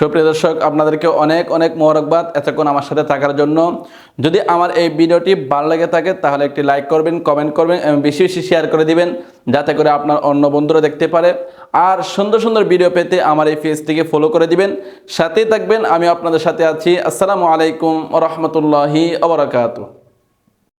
সুপ্রিয় দর্শক, আপনাদেরকে অনেক অনেক মোবারকবাদ এতক্ষণ আমার সাথে থাকার জন্য। যদি আমার এই ভিডিওটি ভালো লেগে থাকে তাহলে একটি লাইক করবেন, কমেন্ট করবেন এবং বেশি বেশি শেয়ার করে দিবেন, যাতে করে আপনার অন্য বন্ধুরা দেখতে পারে। আর সুন্দর সুন্দর ভিডিও পেতে আমার এই পেজটিকে ফলো করে দিবেন, সাথেই থাকবেন। আমি আপনাদের সাথে আছি। আসসালামু আলাইকুম ওয়া রাহমাতুল্লাহি ওয়া বারাকাতুহু।